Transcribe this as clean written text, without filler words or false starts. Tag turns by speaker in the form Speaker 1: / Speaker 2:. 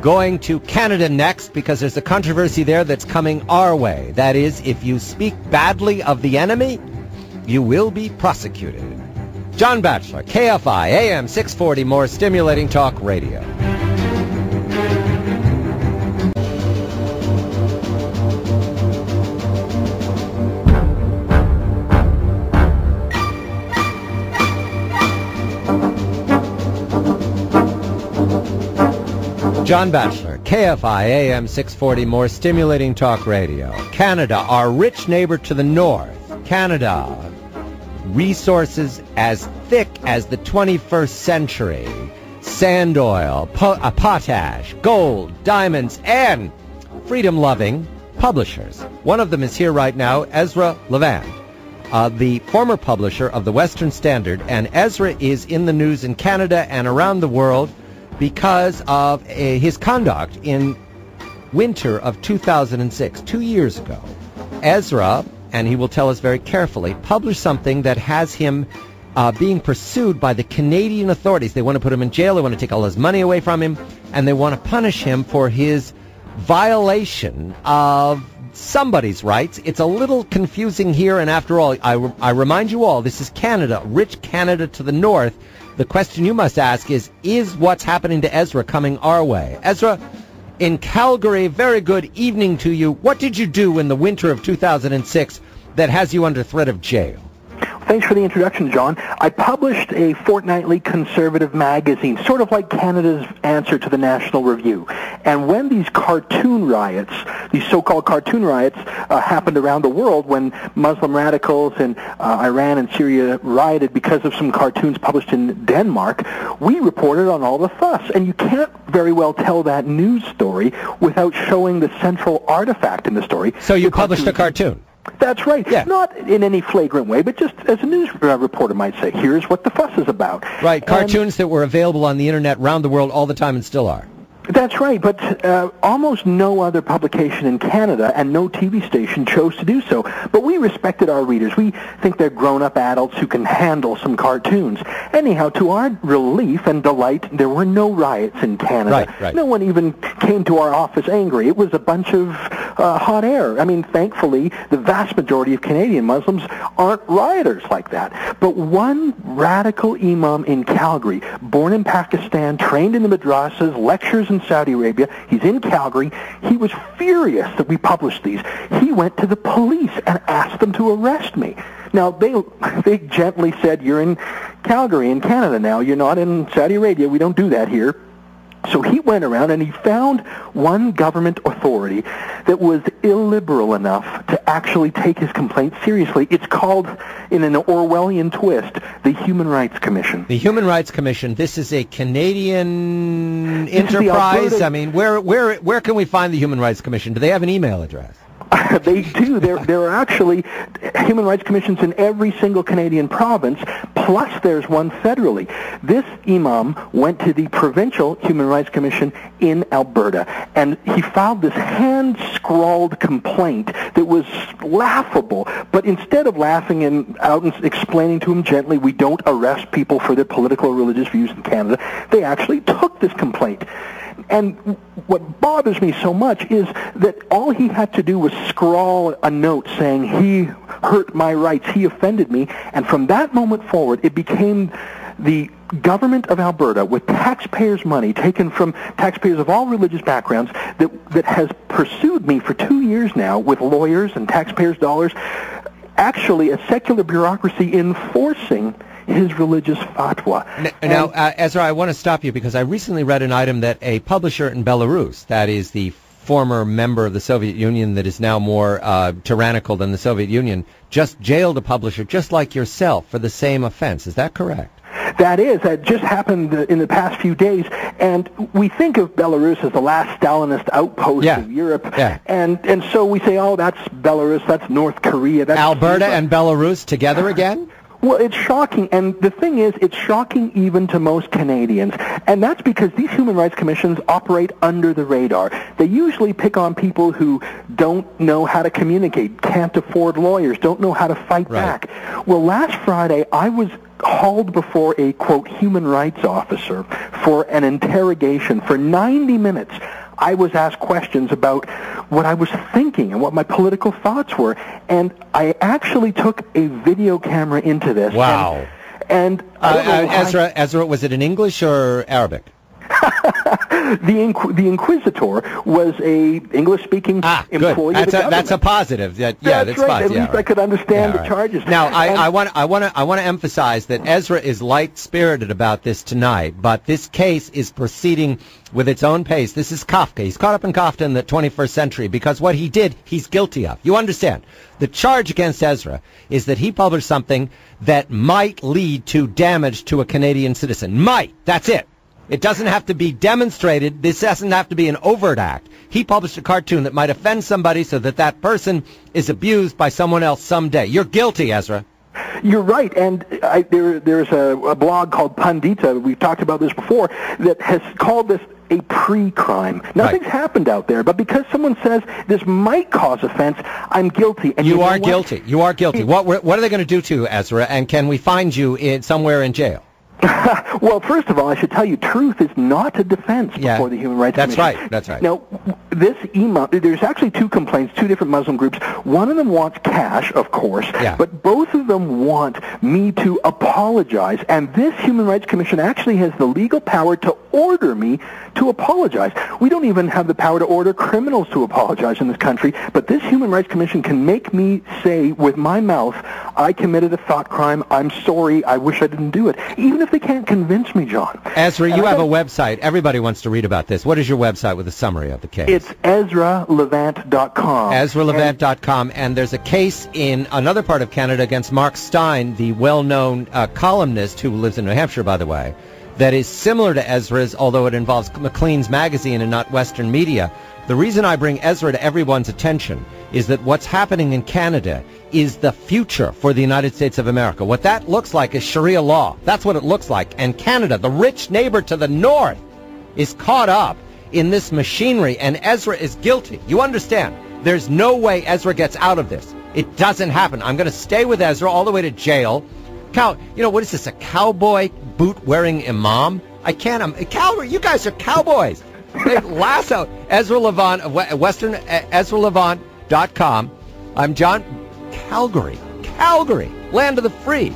Speaker 1: going to Canada next because there's a controversy there that's coming our way. That is, if you speak badly of the enemy, you will be prosecuted. John Batchelor, KFI, AM 640, more stimulating talk radio. John Batchelor, KFI, AM 640, more stimulating talk radio. Canada, our rich neighbor to the north. Canada, resources as thick as the 21st century. Sand oil, potash, gold, diamonds, and freedom-loving publishers. One of them is here right now, Ezra Levant, the former publisher of the Western Standard. And Ezra is in the news in Canada and around the world because of his conduct in winter of 2006, 2 years ago. Ezra, and he will tell us very carefully, published something that has him being pursued by the Canadian authorities. They want to put him in jail, they want to take all his money away from him, and they want to punish him for his violation of somebody's rights. It's a little confusing here, and after all, I remind you all, this is Canada, rich Canada to the north. The question you must ask is what's happening to Ezra coming our way? Ezra, in Calgary, very good evening to you. What did you do in the winter of 2006 that has you under threat of jail?
Speaker 2: Thanks for the introduction, John. I published a fortnightly conservative magazine, sort of like Canada's answer to the National Review. And when these cartoon riots, these so-called cartoon riots, happened around the world, when Muslim radicals in Iran and Syria rioted because of some cartoons published in Denmark, we reported on all the fuss. And you can't very well tell that news story without showing the central artifact in the story.
Speaker 1: So you published a cartoon?
Speaker 2: That's right.
Speaker 1: Yeah.
Speaker 2: Not in any flagrant way, but just as a news reporter might say, here's what the fuss is about.
Speaker 1: Right, cartoons that were available on the internet around the world all the time and still are.
Speaker 2: That's right, but almost no other publication in Canada and no TV station chose to do so. But we respected our readers. We think they're grown-up adults who can handle some cartoons. Anyhow, to our relief and delight, there were no riots in Canada.
Speaker 1: Right.
Speaker 2: No one even came to our office angry. It was a bunch of hot air. I mean, thankfully, the vast majority of Canadian Muslims aren't rioters like that. But one radical imam in Calgary, born in Pakistan, trained in the madrasas, lectures in Saudi Arabia, he's in Calgary, he was furious that we published these. He went to the police and asked them to arrest me. Now, they gently said, you're in Calgary in Canada now, you're not in Saudi Arabia, we don't do that here. So he went around and he found one government authority that was illiberal enough to actually take his complaint seriously. It's called, in an Orwellian twist, the Human Rights Commission.
Speaker 1: The Human Rights Commission. This is a Canadian enterprise. I mean, where can we find the Human Rights Commission? Do they have an email address?
Speaker 2: They do. There are actually human rights commissions in every single Canadian province, plus there's one federally. This imam went to the provincial human rights commission in Alberta, and he filed this hand-scrawled complaint that was laughable. But instead of laughing out and explaining to him gently, we don't arrest people for their political or religious views in Canada, they actually took this complaint. And what bothers me so much is that all he had to do was scrawl a note saying he hurt my rights, he offended me, and from that moment forward it became the government of Alberta, with taxpayers' money taken from taxpayers of all religious backgrounds, that has pursued me for 2 years now with lawyers and taxpayers' dollars, actually a secular bureaucracy enforcing his religious fatwa.
Speaker 1: Now, Ezra, I want to stop you because I recently read an item that a publisher in Belarus, that is the former member of the Soviet Union that is now more tyrannical than the Soviet Union, just jailed a publisher just like yourself for the same offense. Is that correct?
Speaker 2: That just happened in the past few days, and we think of Belarus as the last Stalinist outpost of Europe, and so we say, oh, that's Belarus, that's North Korea. That's
Speaker 1: Alberta and Belarus together again?
Speaker 2: Well, it's shocking, and the thing is, it's shocking even to most Canadians, and that's because these human rights commissions operate under the radar. They usually pick on people who don't know how to communicate, can't afford lawyers, don't know how to fight back. Well, last Friday, I was hauled before a, quote, human rights officer for an interrogation for 90 minutes. I was asked questions about what I was thinking and what my political thoughts were. And I actually took a video camera into this.
Speaker 1: Wow.
Speaker 2: And
Speaker 1: Ezra, was it in English or Arabic?
Speaker 2: The Inquisitor was a English-speaking employee.
Speaker 1: Good. That's a positive. That's
Speaker 2: right.
Speaker 1: fine.
Speaker 2: At least I could understand the charges.
Speaker 1: Now, I want to emphasize that Ezra is light-spirited about this tonight, but this case is proceeding with its own pace. This is Kafka. He's caught up in Kafka in the 21st century because what he did, he's guilty of. You understand? The charge against Ezra is that he published something that might lead to damage to a Canadian citizen. Might. That's it. It doesn't have to be demonstrated. This doesn't have to be an overt act. He published a cartoon that might offend somebody so that that person is abused by someone else someday. You're guilty, Ezra.
Speaker 2: You're right, and there's a blog called Pandita, we've talked about this before, that has called this a pre-crime. Nothing's happened out there, but because someone says this might cause offense, I'm guilty. And
Speaker 1: you are guilty. You are guilty. What are they going to do to you, Ezra, and can we find you somewhere in jail?
Speaker 2: Well, first of all, I should tell you, truth is not a defense before the Human Rights Commission.
Speaker 1: That's right.
Speaker 2: Now, this imam, there's actually two complaints, two different Muslim groups. One of them wants cash, of course, but both of them want me to apologize. And this Human Rights Commission actually has the legal power to order me to apologize. We don't even have the power to order criminals to apologize in this country, but this Human Rights Commission can make me say with my mouth, I committed a thought crime, I'm sorry, I wish I didn't do it. Even if they can't convince me, John.
Speaker 1: Ezra, you have a website. Everybody wants to read about this. What is your website with a summary of the case?
Speaker 2: It's EzraLevant.com.
Speaker 1: EzraLevant.com. And there's a case in another part of Canada against Mark Stein, the well-known columnist who lives in New Hampshire, by the way, that is similar to Ezra's, although it involves Maclean's magazine and not Western media. The reason I bring Ezra to everyone's attention is that what's happening in Canada is the future for the United States of America. What that looks like is Sharia law. That's what it looks like. And Canada, the rich neighbor to the north, is caught up in this machinery, and Ezra is guilty. You understand? There's no way Ezra gets out of this. It doesn't happen. I'm going to stay with Ezra all the way to jail. What is this, a cowboy boot-wearing imam? I can't. You guys are cowboys. They lasso Ezra Levant of Western, EzraLevant.com. I'm John. Calgary, land of the free.